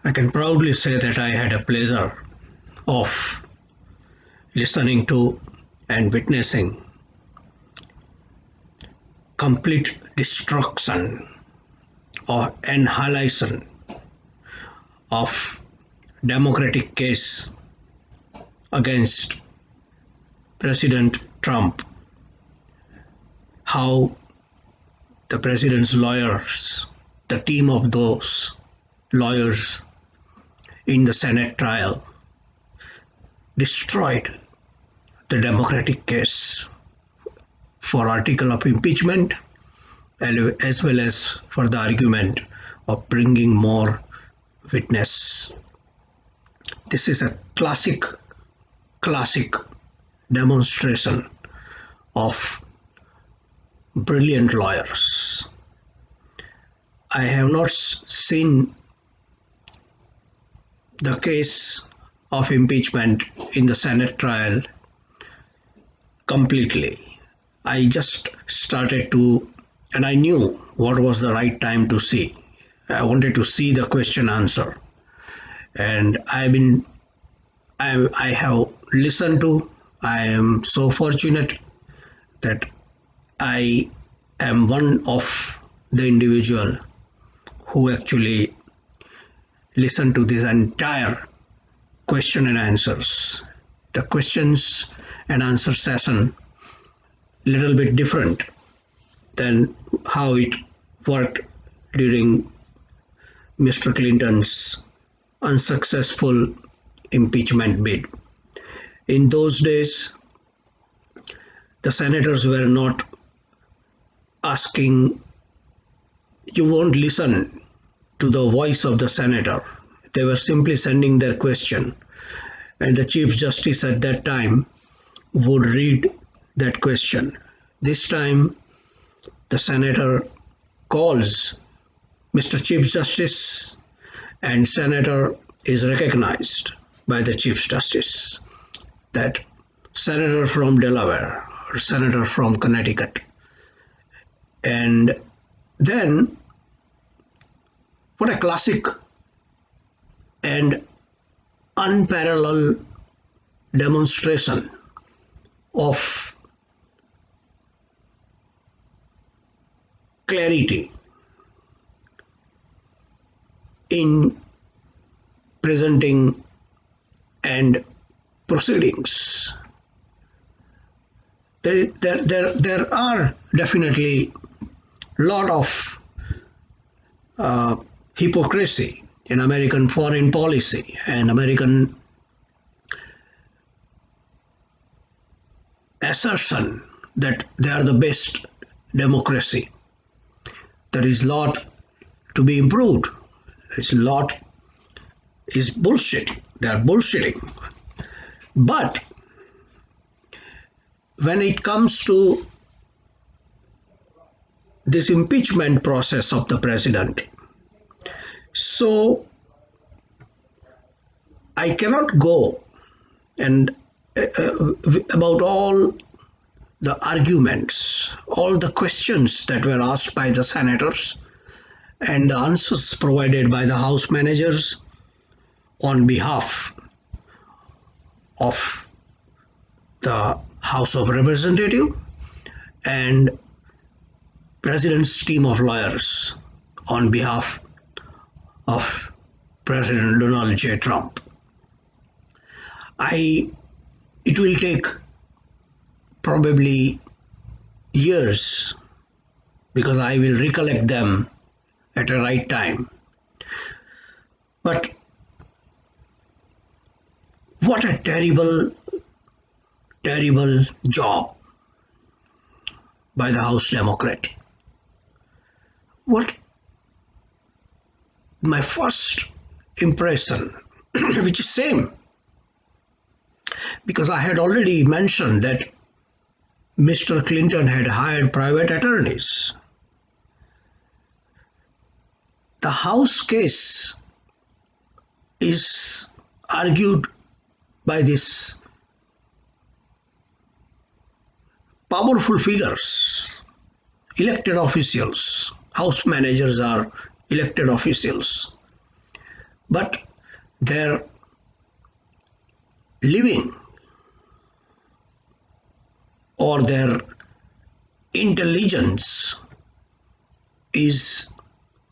I can proudly say that I had a pleasure of listening to and witnessing complete destruction or annihilation of democratic case against President Trump. How the president's lawyers, the team of those lawyers in the Senate trial, destroyed the democratic case for article of impeachment as well as for the argument of bringing more witness. This is a classic demonstration of brilliant lawyers. I have not seen the case of impeachment in the Senate trial completely. I just started to, and I knew what was the right time to see. I wanted to see the question answer, and I have listened to. I am so fortunate that I am one of the individual who actually listened to this entire question and answers. The questions and answer session little bit different than how it worked during Mr. Clinton's unsuccessful impeachment bid. In those days, the senators were not asking, you won't listen to the voice of the senator. They were simply sending their question, and the Chief Justice at that time would read that question. This time, the senator calls Mr. Chief Justice, and senator is recognized by the Chief Justice, that senator from Delaware or senator from Connecticut. And then, what a classic and unparalleled demonstration of clarity in presenting and proceedings. There are definitely a lot of hypocrisy in American foreign policy and American assertion that they are the best democracy. There is a lot to be improved. There is a lot is bullshit. They are bullshitting. But when it comes to this impeachment process of the president, so I cannot go and about all the arguments, all the questions that were asked by the senators and the answers provided by the House managers on behalf of the House of Representatives and President's team of lawyers on behalf of President Donald J. Trump. It will take probably years because I will recollect them at a right time. But what a terrible job by the House Democrat. What my first impression, which is same, because I had already mentioned that Mr. Clinton had hired private attorneys. The House case is argued by these powerful figures, elected officials. House managers are elected officials but their living or their intelligence is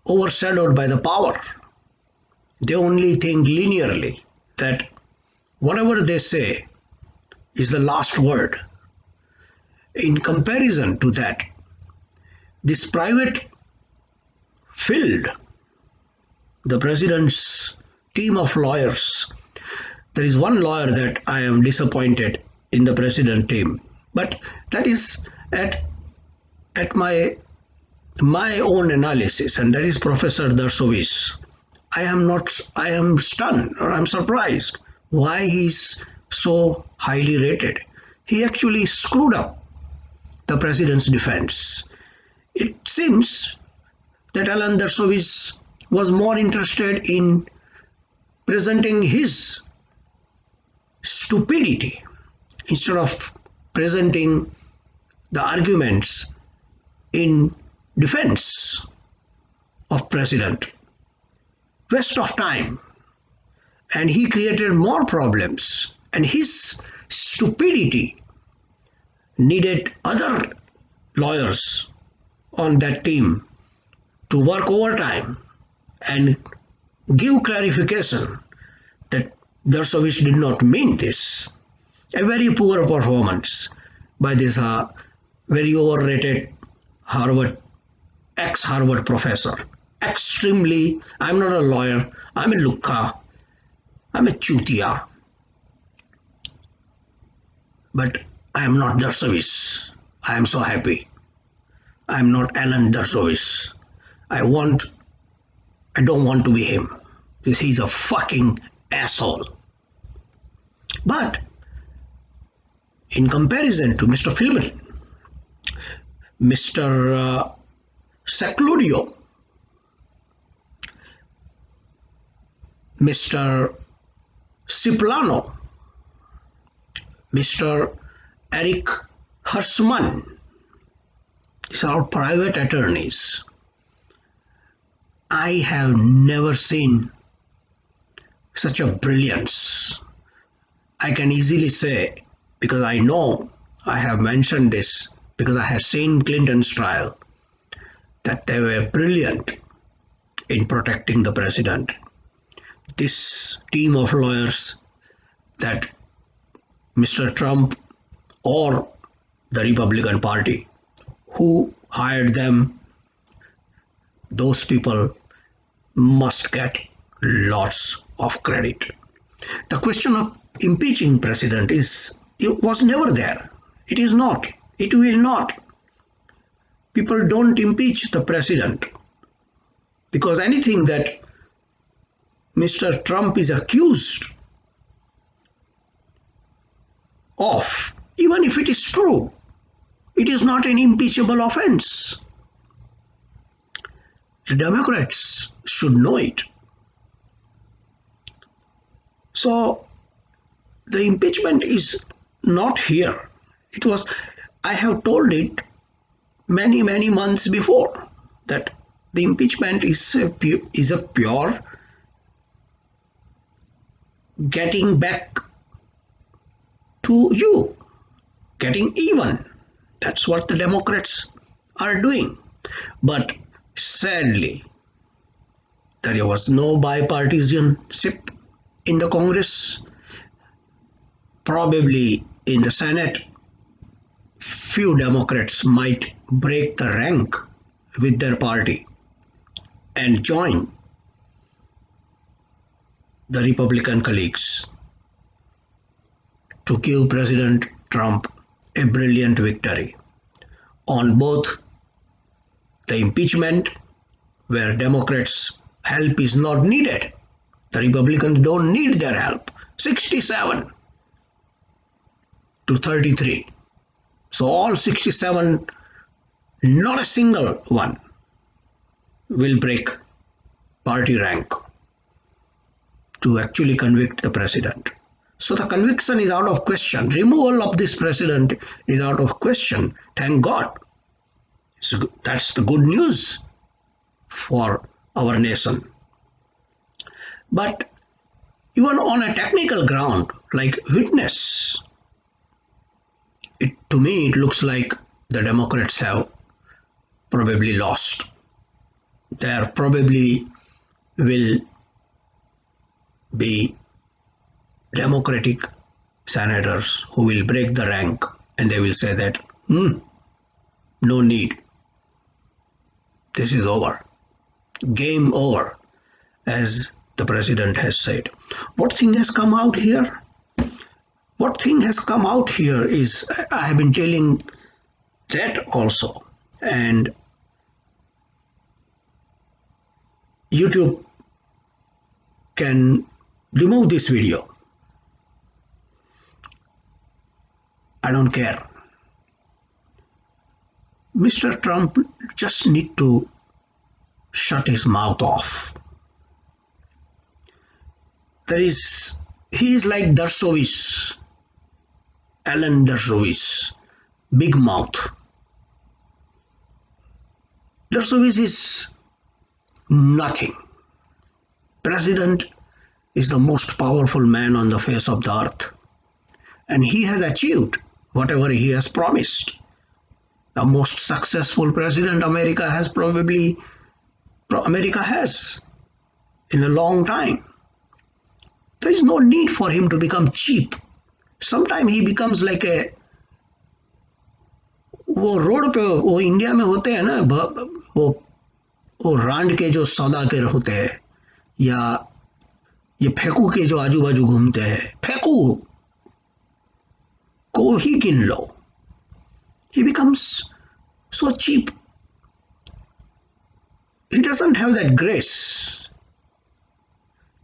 overshadowed by the power. They only think linearly, that whatever they say is the last word. In comparison to that, this private field, the president's team of lawyers, there is one lawyer that I am disappointed in the president team, but that is at my own analysis, and that is Professor Dershowitz. I am stunned, or I'm surprised why he's so highly rated. He actually screwed up the president's defense. It seems that Alan Dershowitz was more interested in presenting his stupidity instead of presenting the arguments in defense of president. Waste of time, and he created more problems, and his stupidity needed other lawyers on that team to work overtime and give clarification that Dershowitz did not mean this. A very poor performance by this very overrated Harvard, ex-Harvard professor. Extremely, I'm not a lawyer, I'm a lukka, I'm a chutia. But I am not Dershowitz. I am so happy. I am not Alan Dershowitz. I don't want to be him. Because he's a fucking asshole. But in comparison to Mr. Philbin, Mr. Secludio, Mr. Ciplano, Mr. Eric Hersman, these are all private attorneys. I have never seen such a brilliance. I can easily say, because I know, I have mentioned this, because I have seen Clinton's trial, that they were brilliant in protecting the president. This team of lawyers that Mr. Trump or the Republican Party who hired them, those people must get lots of credit. The question of impeaching president it was never there. It is not. It will not. People don't impeach the president because anything that Mr. Trump is accused of, even if it is true, it is not an impeachable offense. The Democrats should know it. So the impeachment is not here. It was, I have told it many, many months before that the impeachment is a pure getting back to you, getting even. That's what the Democrats are doing. But sadly, there was no bipartisanship in the Congress. Probably in the Senate, few Democrats might break the rank with their party and join the Republican colleagues to give President Trump a brilliant victory on both the impeachment, where Democrats' help is not needed. The Republicans don't need their help. 67 to 33. So all 67, not a single one will break party rank to actually convict the president. So the conviction is out of question. Removal of this president is out of question. Thank God. So that's the good news for our nation. But even on a technical ground, like witness, to me it looks like the Democrats have probably lost. There probably will be Democratic senators who will break the rank and they will say that, no need, this is over, game over, as the president has said. What thing has come out here? What thing has come out here is, I have been telling that also, and YouTube can remove this video. I don't care. Mr. Trump just need to shut his mouth off. He is like Dershowitz, Alan Dershowitz, big mouth. Dershowitz is nothing. President is the most powerful man on the face of the earth, and he has achieved whatever he has promised. The most successful president America has in a long time. There is no need for him to become cheap. Sometimes he becomes like a, वो road पे वो India में होते हैं ना, वो रांड के जो सौदागर होते हैं, या ये फेंकू के जो आजू बाजू घूमते हैं, फेंकू को ही गिन लो. He becomes so cheap. He doesn't have that grace.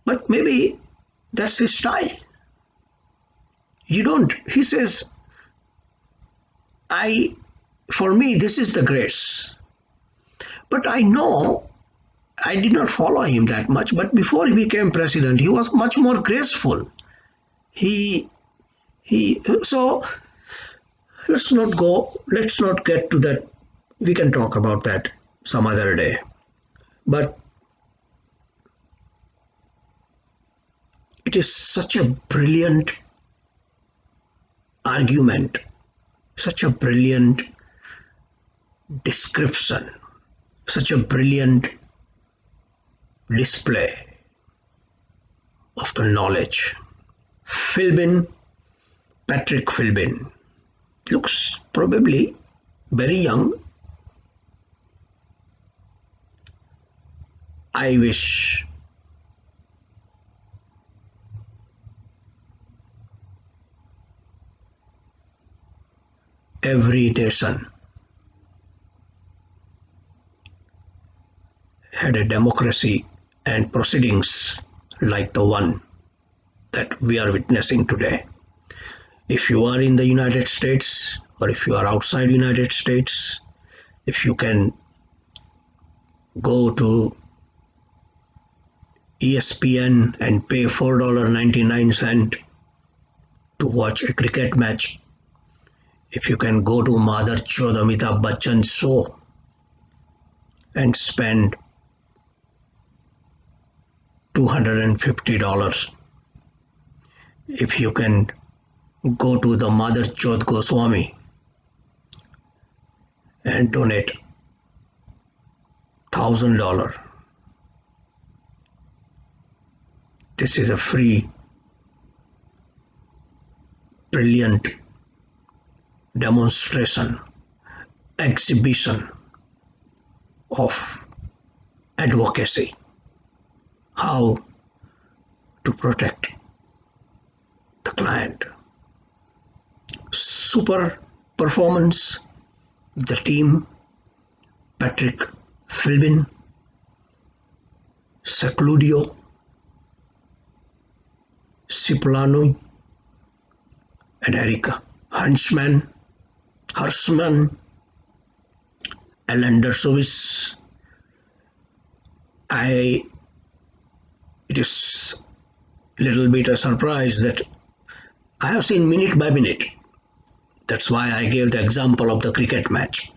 But maybe that's his style. He says, for me, this is the grace. But I know, I did not follow him that much, but before he became president, he was much more graceful. So let's not get to that. We can talk about that some other day. But it is such a brilliant argument, such a brilliant description, such a brilliant display of the knowledge. Patrick Philbin, looks probably very young. I wish every nation had a democracy and proceedings like the one that we are witnessing today. If you are in the United States or if you are outside the United States, if you can go to ESPN and pay $4.99 to watch a cricket match, if you can go to Mother Chod Amitabh Bachchan's show and spend $250, if you can go to the Mother Chod Goswami and donate $1,000, this is a free, brilliant demonstration, exhibition of advocacy, how to protect the client. Super performance, the team, Patrick Philbin, Secludio, Cipollone, and Erica Huntsman, Hersman, Alan Dershowitz. It is a little bit a surprise that I have seen minute by minute. That's why I gave the example of the cricket match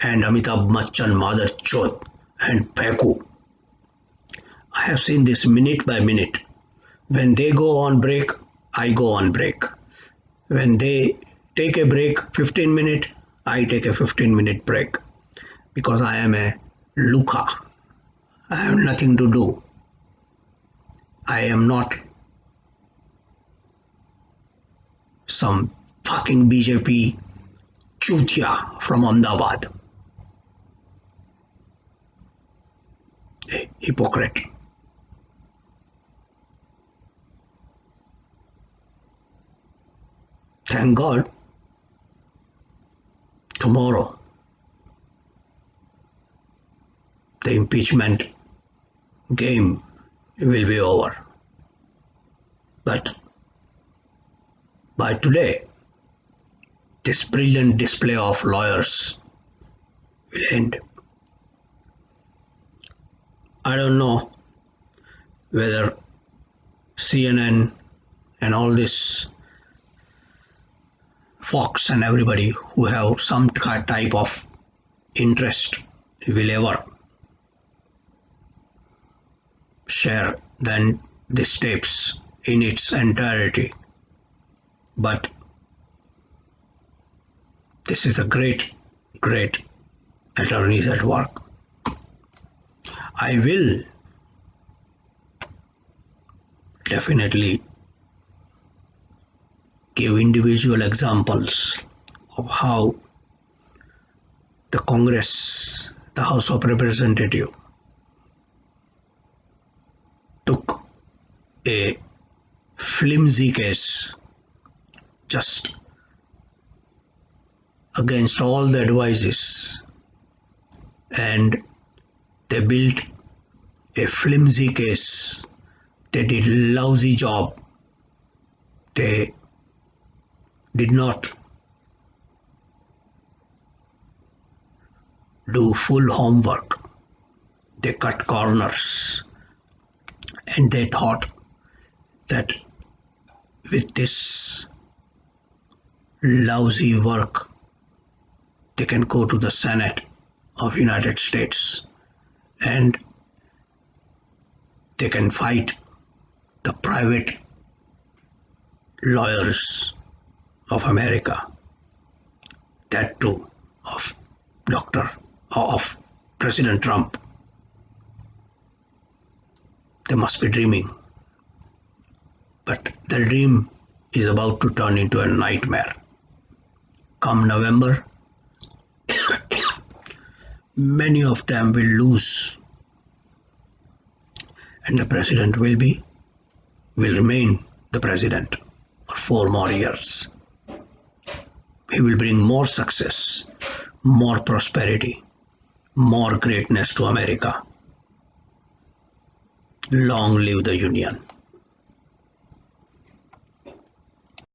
and Amitabh Bachchan, Mother Chod, and Peku. I have seen this minute by minute. When they go on break, I go on break. When they take a break, 15-minute, I take a 15-minute break because I am a Luca. I have nothing to do. I am not some fucking BJP chutia from Ahmedabad. A hypocrite. Thank God, tomorrow the impeachment game will be over. But by today, this brilliant display of lawyers will end. I don't know whether CNN and all this Fox and everybody who have some type of interest will ever share then these tapes in its entirety. But this is a great, great attorneys at work. I will definitely give individual examples of how the Congress, the House of Representatives, took a flimsy case just against all the advices and they built a flimsy case. They did lousy job. They did not do full homework. They cut corners and they thought that with this lousy work they can go to the Senate of United States and they can fight the private lawyers of America, that too of of President Trump. They must be dreaming. But the dream is about to turn into a nightmare. Come November, many of them will lose and the president will remain the president for 4 more years. He will bring more success, more prosperity, more greatness to America. Long live the Union.